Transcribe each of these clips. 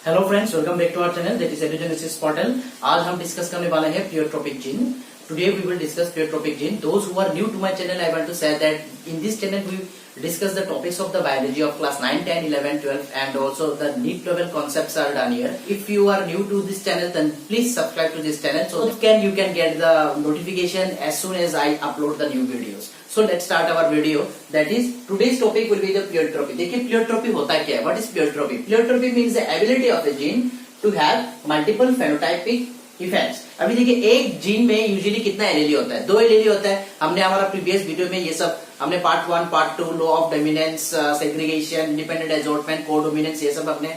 Hello friends, welcome back to our channel that is Edugenesis portal. आज हम discuss करने वाले हैं pleiotropic gene. Today we will discuss pleiotropic gene. Those who are new to my channel, I want to say that in this channel we discuss the topics of the biology of class 9, 10, 11, 12 and also the NEET level concepts are done here. If you are new to this channel, then please subscribe to this channel so you can get the notification as soon as I upload the new videos. So let's start our video. That is, today's topic will be the pleiotropy. देखिए pleiotropy होता क्या है? What is pleiotropy? Pleiotropy means the ability of a gene to have multiple phenotypic effects. अभी देखिए एक gene में usually कितना एलीली होता है? 2 एलीली होता है। हमने हमारा प्रीवियस वीडियो में ये सब हमने part 1, part 2, law of dominance, segregation, independent assortment, codominance, ये सब अपने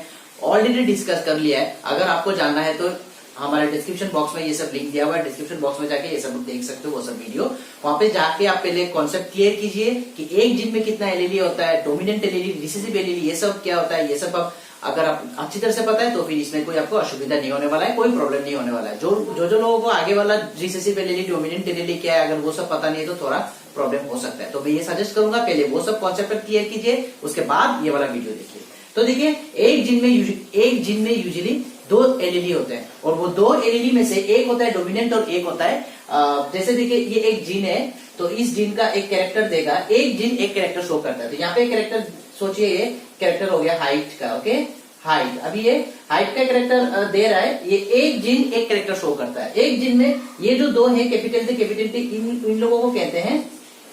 ऑलरेडी डिस्कस कर लिया है। अगर आपको जानना है तो हमारे डिस्क्रिप्शन बॉक्स में ये सब लिंक दिया हुआ है, डिस्क्रिप्शन बॉक्स में जाके ये सब देख सकते हो वो सब वीडियो। वहां पे जाके आप पहले कॉन्सेप्ट क्लियर कीजिए कि एक जीन में कितना एलीली होता है, डोमिनेंट एलीली, रिसेसिव एलीली, ये सब क्या होता है। ये सब आप अगर आप अच्छी तरह से पता है तो फिर इसमें कोई आपको असुविधा नहीं होने वाला है, कोई प्रॉब्लम नहीं होने वाला है। जो लोगों को आगे वाला रिसेसिव एलीली, डोमिनेंट एलीली क्या है, अगर वो सब पता नहीं है तो थोड़ा प्रॉब्लम हो सकता है। तो मैं ये सजेस्ट करूंगा पहले वो सब कॉन्सेप्ट क्लियर कीजिए, उसके बाद ये वाला वीडियो देखिए। तो देखिए एक जीन में यूजुअली 2 एलीली होते हैं और वो 2 एलीली में से एक होता है डोमिनेंट और एक होता है जैसे देखिए ये एक जीन है तो इस जीन का एक कैरेक्टर देगा, एक जीन एक कैरेक्टर शो करता है। तो यहाँ पे कैरेक्टर सोचिए, ये कैरेक्टर हो गया हाइट का, ओके हाइट। अभी ये हाइट का कैरेक्टर दे रहा है, ये एक जीन एक कैरेक्टर शो करता है। एक जीन में ये जो 2 है कैपिटल टी, इन लोगों को कहते हैं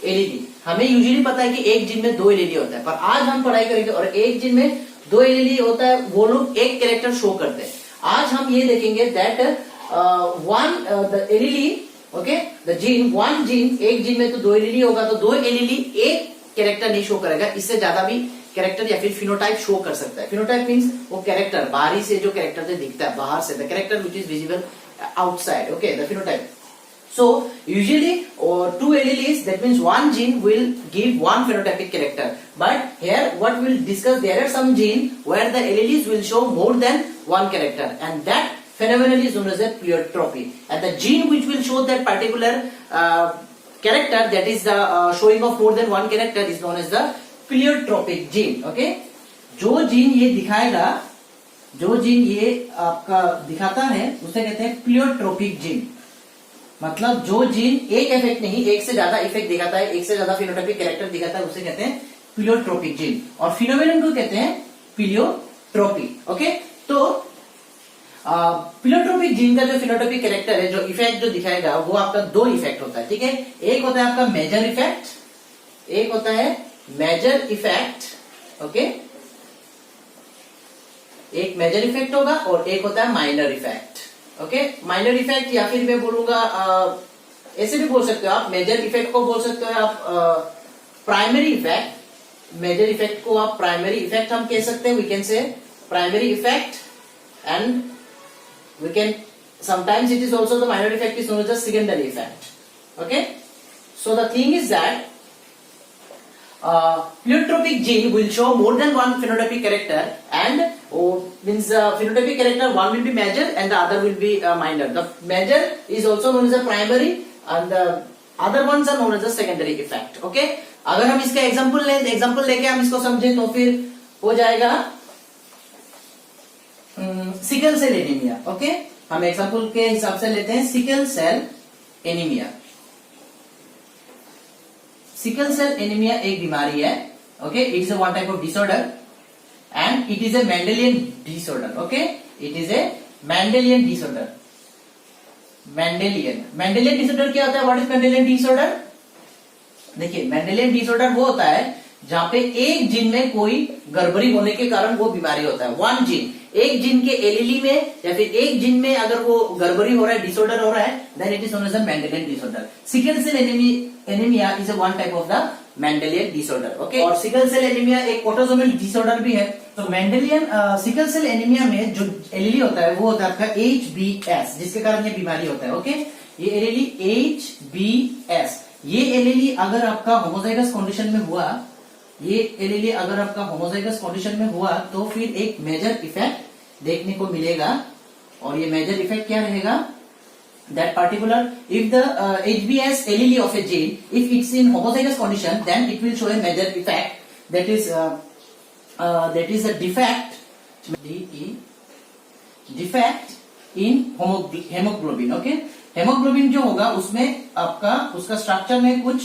एलीली। हमें यूजुअली पता है कि एक जीन में 2 एलीली होता है, पर आज हम पढ़ाई करेंगे और एक जीन में 2 एलीली होता है, वो लोग एक कैरेक्टर शो करते हैं। आज हम ये देखेंगे that the allele, okay the gene, one gene, एक जीन में तो 2 एलीली होगा तो 2 एलीली एक कैरेक्टर नहीं शो करेगा, इससे ज्यादा भी कैरेक्टर या फिर फिनोटाइप शो कर सकता है। फिनोटाइप मींस वो कैरेक्टर बाहरी से जो कैरेक्टर से दिखता है, बाहर से the character which is visible outside, okay the phenotype. So usually 2 alleles, that means one gene will give one phenotypic character. But here what we'll discuss, there are some gene where the alleles will show more than one character, and that phenomenon is known as a pleiotropy. And the gene which will show that particular character, that is the showing of more than one character, is known as the pleiotropic gene. Okay, जो gene ये दिखाएगा, जो gene ये आपका दिखाता है उसे कहते हैं प्लियोट्रोपिक जीन। मतलब जो जीन एक इफेक्ट नहीं, एक से ज्यादा इफेक्ट दिखाता है, एक से ज्यादा फिनोटाइपिक कैरेक्टर दिखाता है, उसे कहते हैं प्लियोट्रोपिक जीन। और फिनोमेनन को कहते हैं प्लियोट्रोपी। ओके, तो प्लियोट्रोपिक जीन का जो फिनोटाइपिक कैरेक्टर है, जो इफेक्ट जो दिखाएगा, वो आपका 2 इफेक्ट होता है। ठीक है, एक होता है आपका मेजर इफेक्ट, एक होता है मेजर इफेक्ट, ओके एक मेजर इफेक्ट होगा और एक होता है minor effect. Okay, minor effect या फिर मैं बोलूंगा ऐसे भी बोल सकते हो आप, मेजर इफेक्ट को बोल सकते हो आप प्राइमरी इफेक्ट। मेजर इफेक्ट को आप प्राइमरी इफेक्ट हम कह सकते हैं, we can say primary effect, and we can sometimes it is also the minor effect is known as the secondary effect. Okay, so the thing is that pleiotropic gene will show more than one phenotypic character, and means phenotypic character one will be major and the other will be minor. The major is also known as a primary and the other ones are known as a secondary effect. Okay, अगर हम इसका example लेके हम इसको समझें तो फिर हो जाएगा सिकल सेल एनीमिया। ओके, हम एग्जांपल के हिसाब से लेते हैं sickle cell anaemia. Sickle cell anaemia एक बीमारी है, okay it is a one type of disorder and it is a Mendelian disorder. Okay, it is a Mendelian disorder. Mendelian disorder क्या होता है? What is Mendelian disorder? देखिए, Mendelian disorder वो होता है जहां पे एक जीन में कोई गड़बड़ी होने के कारण वो बीमारी होता है। वन जीन, एक जीन के एलीली में या फिर एक जीन में अगर वो गड़बड़ी हो रहा है, डिसऑर्डर हो रहा है, then it is known as a Mendelian disorder. Sickle cell anaemia is a one type of the Mendelian disorder. Okay, और सिकल सेल एनीमिया एक ऑटोसोमल डिसऑर्डर भी है। तो मेंडेलियन सिकल सेल एनीमिया में जो एलीली होता है वो होता है आपका HBS, जिसके कारण ये बीमारी होता है। ओके, ये एलीली HBS, ये एलीली अगर आपका होमोजाइगस कंडीशन में हुआ, ये एलीली अगर आपका होमोजाइगस कंडीशन में हुआ तो फिर एक मेजर इफेक्ट देखने को मिलेगा। और ये मेजर इफेक्ट क्या रहेगा? that particular, if the HBS allele of a gene, if it's in homozygous condition, then it will show a major effect, that is a defect, defect in haemoglobin. Okay, haemoglobin जो होगा उसमें आपका उसका structure में कुछ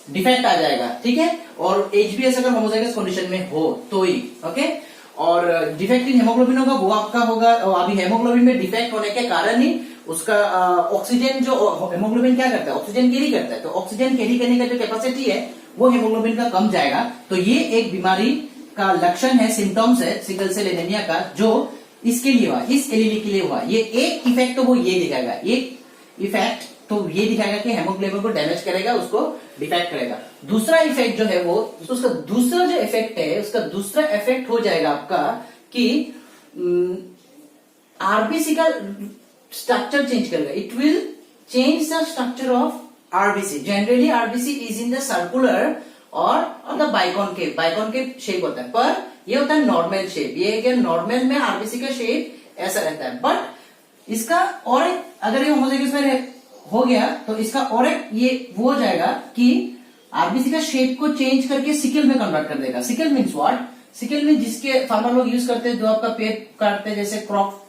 defect आ जाएगा, ठीक है। और एचबीएस अगर होमोजाइगस कंडीशन में हो तो ही, ओके। और डिफेक्ट इन हेमोग्लोबिन होगा वो आपका होगा, अभी हेमोग्लोबिन में डिफेक्ट होने के कारण ही उसका ऑक्सीजन जो हेमोग्लोबिन क्या करता है, ऑक्सीजन कैरी करता है, तो ऑक्सीजन कैरी करने का जो कैपेसिटी है वो हेमोग्लोबिन का कम जाएगा। तो ये एक बीमारी का लक्षण है, सिम्टम्स है सिकल सेल एनीमिया का, जो इसके लिए हुआ, इस एलीली के लिए हुआ। ये एक इफेक्ट तो वो ये दिखाएगा, एक इफेक्ट तो ये दिखाएगा कि हेमोग्लोबिन को डैमेज करेगा, उसको डिफेक्ट करेगा। दूसरा इफेक्ट जो है वो, उसका दूसरा जो इफेक्ट है, उसका दूसरा इफेक्ट हो जाएगा आपका कि आरबीसी का स्ट्रक्चर चेंज करेगा। It will change the structure of RBC. Generally RBC is in the circular और द बाइकॉनकेव शेप होता है, पर ये होता है नॉर्मल शेप। ये नॉर्मल में आरबीसी का शेप ऐसा रहता है, बट इसका और एक, अगर ये होमोजाइगस में हो गया तो इसका और एक ये वो हो जाएगा कि आरबीसी का शेप को चेंज करके सिकल में कन्वर्ट कर देगा। Sickle means what? सिकल में जिसके फार्मर लोग यूज करते हैं, जो आपका पेड़ काटते हैं, जैसे क्रॉप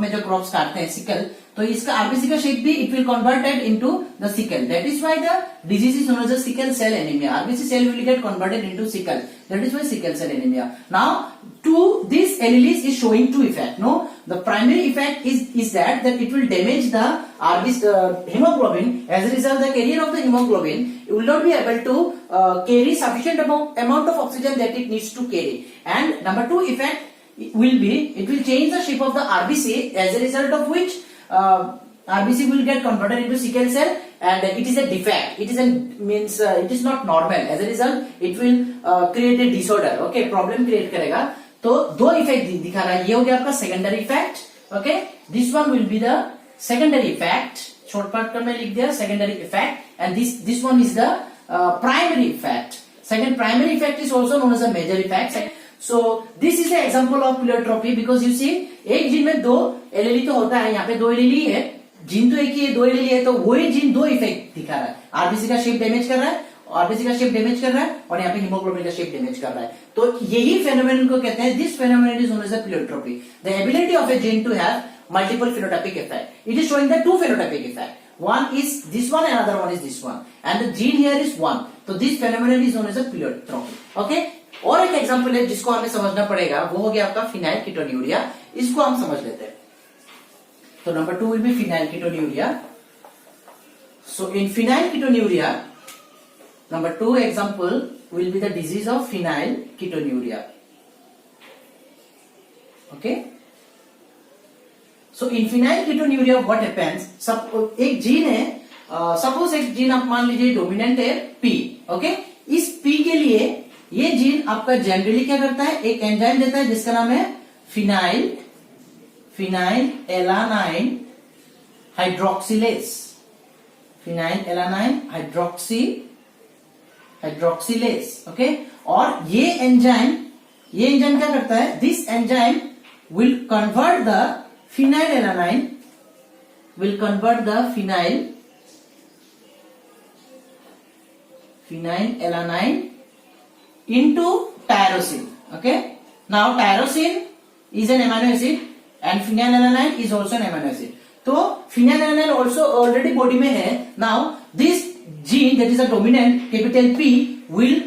में जो क्रॉप्स काटते हैं सिकल, तो इसका आरबीसी का शेप भी it will converted into the sickle. That is why the disease is known as the sickle cell anaemia. RBC cell will get converted into sickle. That is why sickle cell anemia. Now, this alleles is showing two effect. No, the primary effect is that it will damage the RBC hemoglobin. As a result, the carrier of the hemoglobin will not be able to carry sufficient amount of oxygen that it needs to carry. And number two effect will be, it will change the shape of the RBC, as a result of which RBC will get converted into sickle cell, and it is a defect. It is it is not normal. As a result, it will create a disorder. Okay, problem create करेगा। तो दो effect दिखा रहा है। ये हो गया आपका secondary effect. Okay, this one will be the secondary effect. Short part कर मैं लिख दिया secondary effect, and this one is the primary effect. Second primary effect is also known as a major effect. So this is a example of pleiotropy, because you see एक gene में दो एलीली तो होता है, यहाँ पे दो एलीली है, जीन तो एक ही है, दो एलीली है, तो वही जीन दो इफेक्ट दिखा रहा है। आरबीसी का शेप डैमेज कर रहा है, आरबीसी का शेप डैमेज कर रहा है, और यहाँ पे हीमोग्लोबिन का शेप डैमेज कर रहा है। तो यही फेनोमेनन को कहते हैं, this phenomenon is known as a pleiotropy, the ability of a gene to have multiple phenotypic effect. It is showing the two phenotypic effect, one is this one and another one is this one, and the gene here is one. So this phenomenon is known as a pleiotropy. Okay, और एक example है जिसको हमें समझना पड़ेगा, वो हो गया आपका फिनाइल कीटोन्यूरिया। इसको हम समझ लेते हैं। तो number 2 will be phenyl ketonuria. So in phenyl ketonuria, number 2 example will be the disease of phenyl ketonuria. Okay, so in phenyl ketonuria what happens, एक जीन है, सपोज एक जीन आप मान लीजिए डोमिनेंट है P. ओके, इस P के लिए ये जीन आपका जनरली क्या करता है, एक एंजाइम देता है जिसका नाम है phenyl alanine hydroxylase. Phenyl alanine hydroxylase. Okay, और ये एंजाइम क्या करता है, this enzyme will convert the phenylalanine into tyrosine. Okay, now tyrosine is an amino acid and phenylalanine is also an amino acid. तो phenylalanine also already body में है. Now this gene that is a dominant capital P will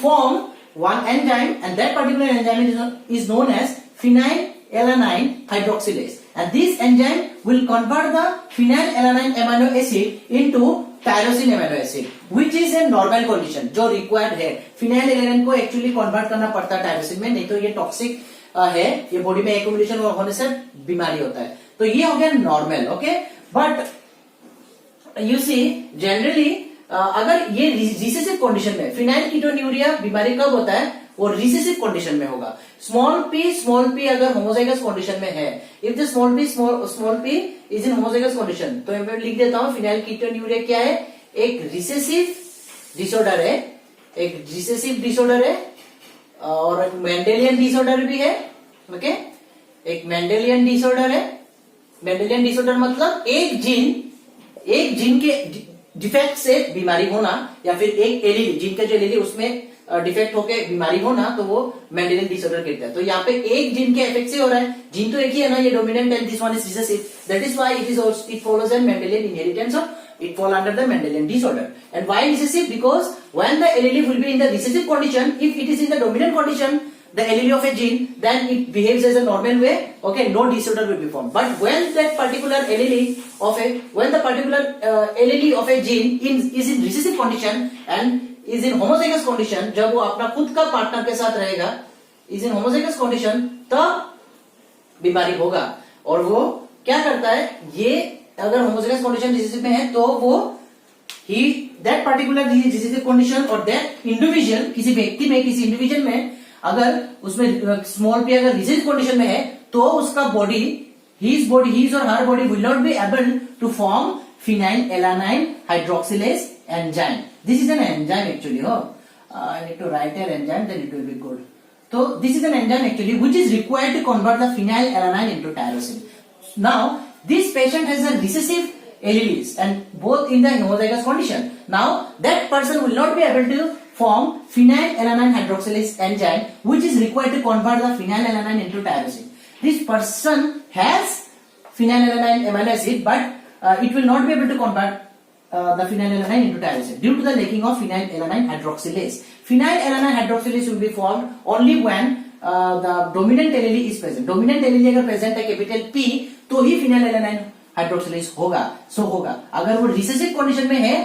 form one enzyme, and that particular enzyme is known as phenylalanine hydroxylase, and this enzyme will convert the phenylalanine amino acid into tyrosine amino acid, which is a normal condition जो required है। phenylalanine को actually convert करना पड़ता है tyrosine में, नहीं तो ये टॉक्सिक है, ये बॉडी में एक्यूमुलेशन होने से बीमारी होता है। तो ये हो गया normal. Okay, but you see generally अगर ये रिसेसिव कंडीशन में, फिनाइल कीटोन्यूरिया बीमारी कब होता है, वो रिसेसिव कंडीशन में होगा। स्मॉल पी अगर होमोजाइगस कंडीशन में है, if the small P is in homozygous condition, तो मैं लिख देता हूं फिनाइल कीटोन्यूरिया क्या है, एक रिसेसिव डिसऑर्डर है, और एक मेंडेलियन डिसऑर्डर भी है। ओके, एक मेंडेलियन डिसऑर्डर है। मेंडेलियन डिसऑर्डर मतलब एक जीन के डिफेक्ट से बीमारी होना, या फिर एक एलील, जीन का जो एलील उसमें डिफेक्ट होके बीमारी हो ना, तो वो मेंडेलियन डिसऑर्डर कहते हैं। तो यहाँ पे एक जीन के इफेक्ट से हो रहा है, जीन तो एक ही है ना, ये dominant and this one is recessive, that is why it follows an Mendelian inheritance और it fall under the Mendelian disorder. And why recessive? Because when the allele will be in the recessive condition, if it is in the dominant condition, the allele of a gene, then it behaves as a normal way. Okay, no disorder will be formed. But when that particular when the particular allele of a gene is in recessive condition and is in homozygous condition, जब वो अपना खुद का partner के साथ रहेगा, is in homozygous condition, तब बीमारी होगा। और वो क्या करता है, ये अगर होमोजेगस कंडीशन रिसेसिव में है तो वो दैट पर्टिकुलर रिसेसिव कंडीशन और दैट इंडिविजुअल, किसी व्यक्ति में, किसी इंडिविजुअल में अगर उसमें स्मॉल पी अगर रिसेसिव कंडीशन में है तो उसका बॉडी, हिज और her body will not be able to form phenylalanine hydroxylase enzyme. This is an enzyme actually, I need to write an enzyme, then it will be good. तो this is an enzyme actually which is required to convert the phenyl alanine into tyrosine. Now this patient has a recessive alleles and both in the homozygous condition. Now that person will not be able to form phenylalanine hydroxylase enzyme which is required to convert the phenylalanine into tyrosine. This person has phenylalanine amino acid but it will not be able to convert the phenylalanine into tyrosine due to the lacking of phenylalanine hydroxylase. Phenylalanine hydroxylase will be formed only when the dominant allele is present. Dominant allele अगर present है capital P तो ही फिनाइलएलानाइन hydroxylase होगा, होगा। अगर वो recessive condition में है,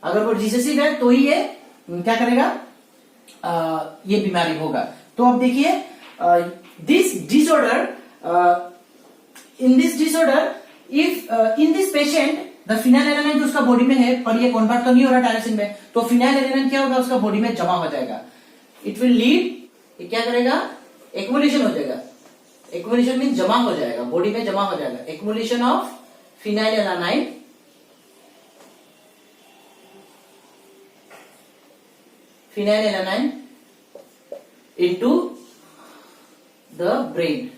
अगर वो रिसेसिव है तो ही ये क्या करेगा, ये बीमारी होगा। तो अब देखिए this disorder, in this disorder if in this patient the phenylalanine जो उसका बॉडी में है पर ये कन्वर्ट तो नहीं हो रहा टायरोसिन में, तो फिनाइलएलानाइन क्या होगा, उसका बॉडी में जमा हो जाएगा। इट विल लीड, ये क्या करेगा, एक्युमुलेशन हो जाएगा। एक्युमुलेशन मीन जमा हो जाएगा, बॉडी में जमा हो जाएगा। Accumulation of phenylalanine into the brain.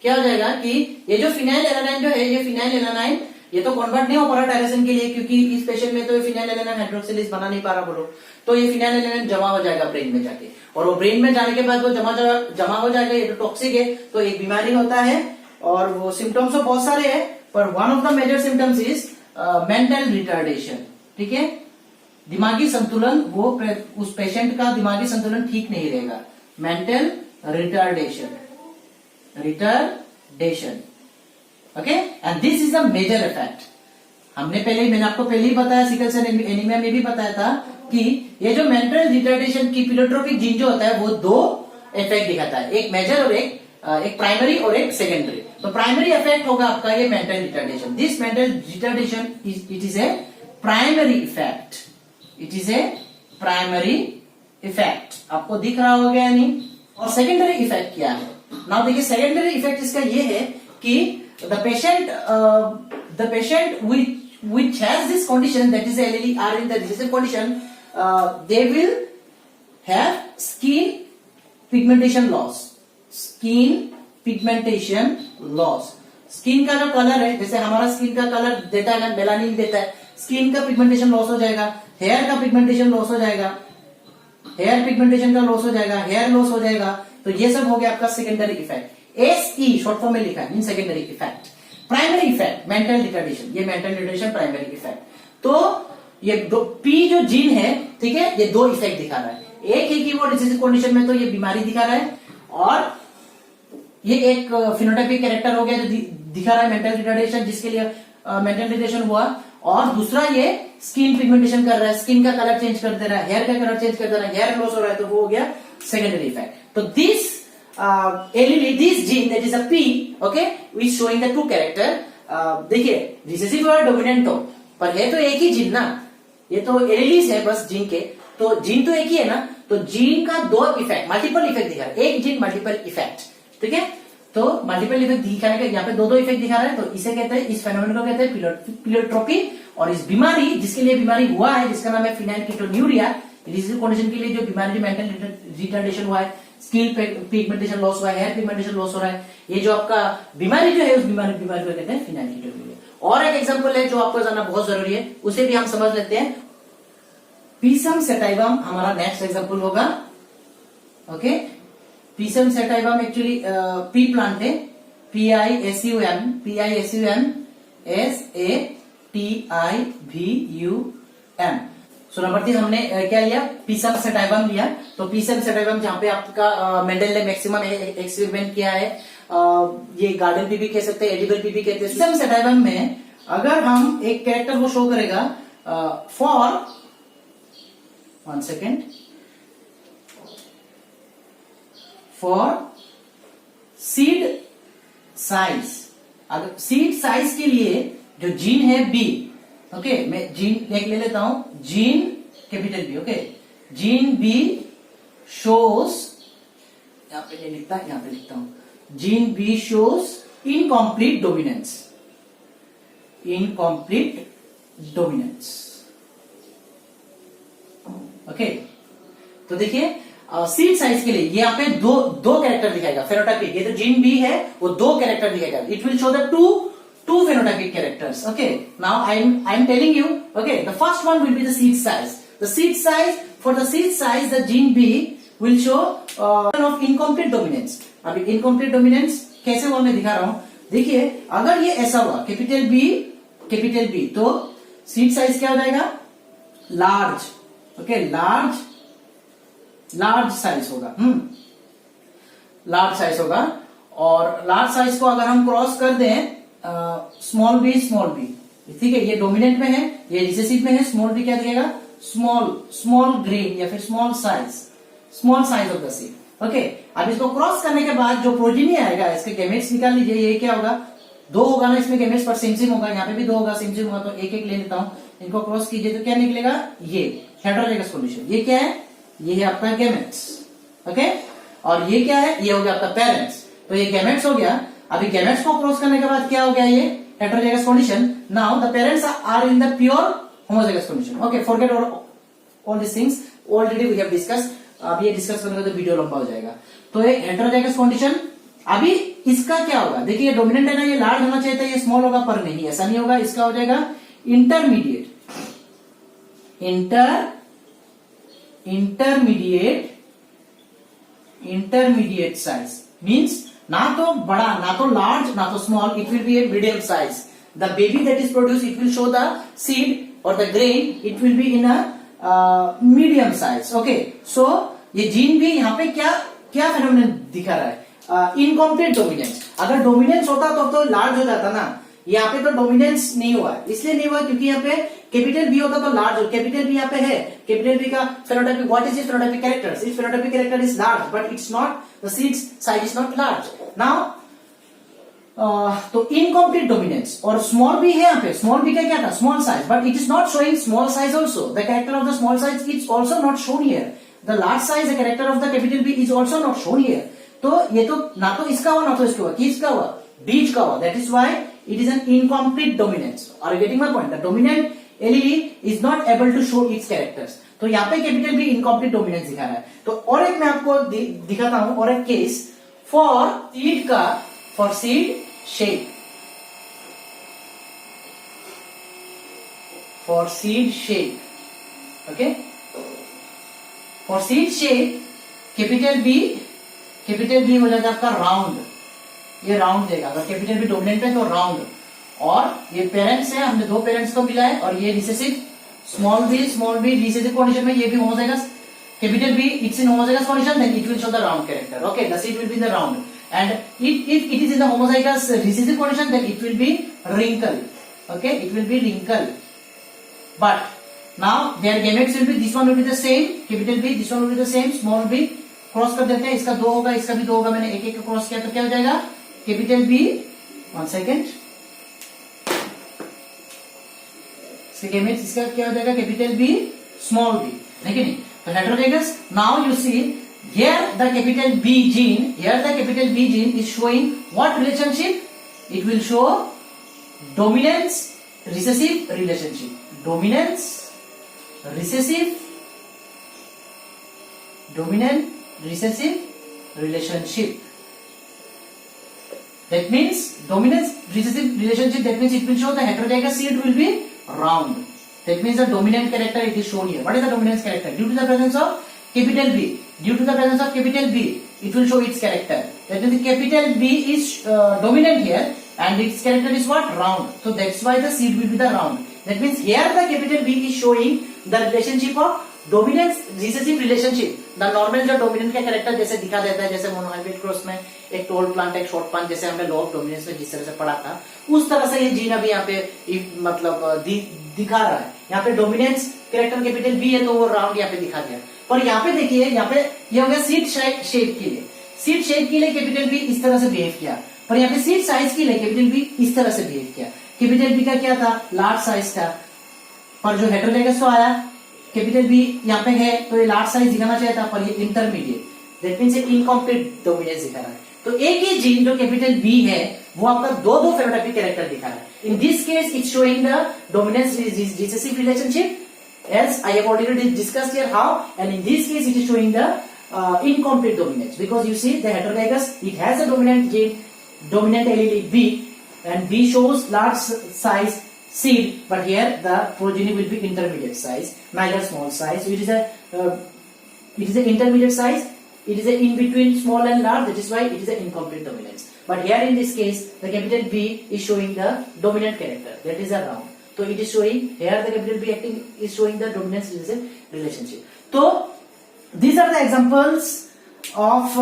क्या हो जाएगा कि ये जो फिनाइलएलानाइन जो है, ये फिनाइलएलानाइन ये तो कन्वर्ट नहीं हो पा रहा टायरोसिन के लिए, क्योंकि इस पेशेंट में तो फिनाइलएलानाइन हाइड्रोक्सिलेज बना नहीं पा रहा बोलो, तो ये फिनाइलएलानाइन जमा हो जाएगा ब्रेन में जाके, और वो ब्रेन में जाने के बाद वो जमा हो जाएगा। ये तो टॉक्सिक है, तो एक बीमारी होता है, और वो सिम्टम्स तो बहुत सारे हैं, पर one of the major symptoms is mental retardation. ठीक है, दिमागी संतुलन, वो उस पेशेंट का दिमागी संतुलन ठीक नहीं रहेगा। Mental retardation, okay, and this is a major effect. मैंने आपको पहले ही बताया, सिकल सेल एनीमिया में भी बताया था कि ये जो मेंटल रिटार्डेशन की प्लियोट्रोपिक जीन जो होता है वो दो इफेक्ट दिखाता है, एक मेजर और एक प्राइमरी और एक सेकेंडरी। तो प्राइमरी इफेक्ट होगा आपका ये mental retardation. This mental retardation it is A primary effect, it is A primary effect. आपको दिख रहा होगा या नहीं? और सेकेंडरी इफेक्ट क्या है? नाउ देखिए, सेकेंडरी इफेक्ट इसका ये है कि the patient which has this condition, that is allele are in the recessive condition, they will have skin pigmentation loss. Skin का जो कलर है, जैसे हमारा स्किन का कलर देता है ना, मेलानिन देता है, स्किन का पिगमेंटेशन लॉस हो जाएगा, हेयर का पिगमेंटेशन लॉस हो जाएगा, हेयर पिगमेंटेशन का लॉस हो जाएगा, हेयर लॉस हो जाएगा। तो ये सब हो गया आपका secondary effect. SE short form में लिखा है, mean secondary effect. Primary effect mental retardation, ये मेंटल रिटार्डेशन प्राइमरी इफेक्ट। तो ये P जो जीन है, ठीक है, ये दो इफेक्ट दिखा रहा है। एक है कि वो रिसेसिव कंडीशन में तो ये बीमारी दिखा रहा है, और ये एक फिनोटाइपिक कैरेक्टर हो गया जो दिखा रहा है मेंटल रिटार्डेशन, जिसके लिए मेंटल रिटार्डेशन हुआ। और दूसरा ये स्किन पिगमेंटेशन कर रहा है, स्किन का कलर चेंज कर दे रहा है, हेयर का कलर चेंज कर दे रहा है, हेयर लॉस हो रहा है, तो वो हो गया सेकेंडरी इफेक्ट। तो this allele, this gene that is a P, okay, is showing the two character. देखिए, रिसेसिव और डोमिनेंट हो, पर है तो एक ही जीन ना, ये तो एलिलीज है बस जीन के, तो जीन तो एक ही है ना, तो जीन का दो इफेक्ट, मल्टीपल इफेक्ट दिखा रहा है, एक जीन मल्टीपल इफेक्ट। ठीक है, तो मल्टीपल इफेक्ट दिखाने का यहाँ पे दो इफेक्ट दिखा रहा है, तो इसे कहते हैं, इस फेनोमेनन को कहते हैं प्लियोट्रोपी। और इस बीमारी, जिसके लिए बीमारी हुआ है, जिसका नाम है फिनाइलकीटोन्यूरिया, रिसेसिव कंडीशन के लिए जो बीमारी, जो मेंटल रिटार्डेशन हुआ है, स्किन पिगमेंटेशन लॉस हुआ है, हेयर पिगमेंटेशन लॉस हो रहा है, ये जो आपका बीमारी जो है, उस बीमारी को कहते हैं फिनाइलकीटोन्यूरिया। और एक एग्जांपल है जो आपको जानना बहुत जरूरी है, उसे भी हम समझ लेते हैं। पीसम सेटाइवम हमारा नेक्स्ट एग्जांपल होगा। Okay, Pisum sativum actually P plant है, PISUM SATIVUM. सो नंबर 3 हमने क्या लिया, Pisum sativum लिया. तो Pisum sativum जहाँ पे आपका मेंडल ने मैक्सिमम एक्सपेरिमेंट किया है, ये गार्डन पी भी कह सकते हैं, एडिबल पी भी कहते हैं. Pisum sativum में अगर हम एक कैरेक्टर वो शो करेगा for 1 second, for seed size. अगर सीड साइज के लिए जो जीन है बी, ओके, मैं जीन ले लेता हूं, gene capital B. Okay, gene B shows, यहां पे नहीं लिखता, यहां पे लिखता हूं, gene B shows incomplete dominance. Incomplete dominance. Okay, तो देखिए सीड साइज के लिए ये यहाँ पे दो कैरेक्टर दिखाएगा फेनोटाइपिक. ये तो जीन बी है, वो 2 कैरेक्टर दिखाएगा. It will show the two phenotypic characters. Okay, now I'm telling you, okay, the first one will be the seed size. The seed size, for the seed size, the gene B will show of incomplete dominance. अभी incomplete dominance कैसे हुआ मैं दिखा रहा हूं. देखिए अगर ये ऐसा हुआ कैपिटल B, तो सीड साइज क्या हो जाएगा, लार्ज. ओके, लार्ज साइज होगा. लार्ज साइज होगा. और लार्ज साइज को अगर हम क्रॉस कर दें स्मॉल बी, ठीक है, ये डोमिनेंट में है, ये रिसेसिव में है. स्मॉल बी क्या दिखेगा, स्मॉल ग्रेन या फिर small size of the seed. Okay, अब इसको क्रॉस करने के बाद जो प्रोजीनी आएगा, इसके गेमेट्स निकाल लीजिए. ये क्या होगा, 2 होगा ना इसमें गेमेट्स, पर सेम होगा. यहाँ पे भी 2 होगा, सेम होगा. तो एक ले लेता हूं, इनको क्रॉस कीजिए तो क्या निकलेगा, ये हेटेरोजाइगस कंडीशन. ये क्या है, ये है आपका गेमेट्स. ओके, और ये क्या है, ये हो गया आपका पेरेंट्स. तो ये गेमेट्स हो गया. अभी गेमेट्स को क्रॉस करने के बाद क्या हो गया, ये heterozygous condition. Now the parents are in the pure homozygous condition. Okay, forget all this things, already we have discuss. अब ये डिस्कस करने का तो वीडियो लंबा हो जाएगा. तो ये हेटेरोजाइगस कंडीशन. अभी इसका क्या होगा, देखिए डोमिनेंट है ना, ये लार्ज होना चाहिए था, ये स्मॉल होगा, पर नहीं, ऐसा नहीं होगा. इसका हो जाएगा इंटरमीडिएट साइज. मीन्स ना तो बड़ा, ना तो लार्ज, ना तो small. It will be a medium size. The baby that is produce, it will show the seed और the grain, it will be in a medium size. Okay, so ये gene भी यहाँ पे क्या फेनोमेनन दिखा रहा है, इनकम्प्लीट डोमिनेंस. अगर डोमिनेंस होता तो लार्ज हो जाता ना. यहाँ पे तो डोमिनेंस नहीं हुआ, इसलिए नहीं हुआ क्योंकि यहाँ पे कैपिटल बी होता तो लार्ज हो. कैपिटल बी यहाँ पे है, कैपिटल बी का phenotypic, what is it phenotypic characters. इस phenotypic character is large, but it's not, the seed size is not large. Now तो इनकम्प्लीट डोमिनेंस. और स्मॉल बी है यहाँ पे, स्मॉल बी का क्या था, small size, but it is not showing small size also. The character of the small size is also not shown here. The large size, the character of the capital B is also not shown here. तो ये तो ना तो इसका हुआ, ना तो इसका हुआ. किसका हुआ, बीच का हुआ. That is why it is an incomplete dominance. Are you getting my point? The dominant allele is not able to show its characters. तो यहाँ पे कैपिटल बी इनकम्प्लीट डोमिनेंस दिखा रहा है. तो और एक मैं आपको दिखाता हूं, और एक case for seed shape. For seed shape, okay, for seed shape capital B हो जाता है आपका राउंड. ये राउंड देगा. अगर कैपिटल बी डोमिनेंट है तो राउंड. और ये पेरेंट्स है, हमने 2 पेरेंट्स को मिला है. और ये recessive small B recessive condition में ये भी homozygous. Capital B it's in homozygous condition, then it will show the round character. Okay, the seed will be in the round. And if it is in the homozygous recessive condition, then it will be wrinkle. Okay, it will be wrinkle. But now their gametes will be, this one will be the same, capital B, this one will be the same, small B. Cross कर देते हैं, इसका 2 होगा, इसका भी 2 होगा. मैंने एक क्रॉस किया तो क्या हो जाएगा, कैपिटल बी, 1 सेकेंड, इसका क्या हो जाएगा, कैपिटल बी, स्मॉल बी. देखिए नहीं, तो heterozygous. Now you see here the capital B gene is showing what relationship? It will show dominance recessive relationship. Dominant recessive relationship. That means dominance recessive relationship, that means it will show the heterozygous seed will be round. That means the dominant character it is shown here. What is the dominance character? Due to the presence of capital B. due to the presence of capital B, it will show its character. That means the capital B is dominant here, and its character is what? Round. So that's why the seed will be the round. That means here the capital B is showing the relationship of dominance recessive relationship. The normal जो dominant का character जैसे दिखा देता है, जैसे monohybrid cross में एक tall plant एक शॉर्ट प्लांट, जैसे हमने लॉ ऑफ डोमिनेंस में जिस तरह से पढ़ा था, उस तरह से ये जीन अभी यहाँ पे मतलब दिखा रहा है. यहाँ पे डोमिनेंस कैरेक्टर कैपिटल बी है तो वो राउंड यहाँ पे दिखा दिया. पर यहाँ पे देखिए, यहाँ पे ये हो गया सीड शेप के लिए. सीड शेप के लिए कैपिटल बी इस तरह से बिहेव किया, पर यहाँ पे सीड साइज के लिए कैपिटल बी इस तरह से बिहेव किया. कैपिटल बी का क्या था? लार्ज साइज था, पर जो हेटेरोजाइगस तो आया कैपिटल बी यहाँ पे है तो ये लार्ज साइज दिखाना चाहिए था, पर ये इंटरमीडिएट, दैट मींस ये इनकम्प्लीट डोमिनेंस दिखा रहा है. तो एक ही जीन जो कैपिटल बी है वो आपका दो फेनोटाइपिक कैरेक्टर दिखा रहा है. In this case it's showing the dominance recessive relationship, as I have already discussed here how, and in this case it is showing the incomplete dominance, because you see the heterozygous, it has a dominant gene, dominant allele B, and B shows large size seed, but here the progeny will be intermediate size, neither small size. So it is a intermediate size. It is a in between small and large. That is why it is an incomplete dominance. But here in this case, the capital B is showing the dominant character. That is a round. So it is showing here the capital B acting is showing the dominance relationship. So these are the examples of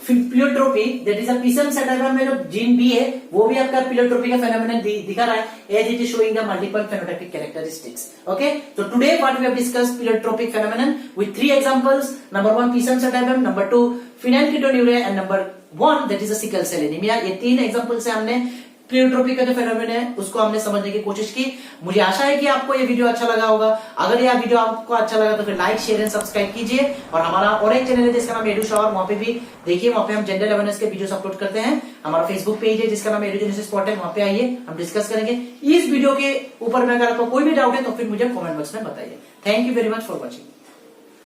pleiotropy, that is a Pisum sativum में जो gene B है वो भी आपका pleiotropy का phenomenon दिखा रहा है, as it is showing the multiple phenotypic characteristics. Okay, तो today what we have discussed pleiotropic phenomenon with 3 examples. Number 1 Pisum sativum, number 2 phenylketonuria, and number 1 that is a sickle cell anaemia. ये 3 example से हमने pleiotropy का जो phenomenon है उसको हमने समझने की कोशिश की. मुझे आशा है कि आपको ये वीडियो अच्छा लगा होगा. अगर यह वीडियो आपको अच्छा लगा तो फिर लाइक शेयर एंड सब्सक्राइब कीजिए. और हमारा और एक चैनल है जिसका नाम एडू शावर, वहां पे भी देखिए, वहां पे हम जनरल अवेयरनेस के वीडियोस अपलोड करते हैं. हमारा फेसबुक पेज है जिसका नाम एडुजेनेसिस पोर्टल, वहां पे आइए, हम डिस्कस करेंगे. इस वीडियो के ऊपर में अगर आपको कोई भी डाउट है तो फिर मुझे कमेंट बॉक्स में बताइए. Thank you very much for watching.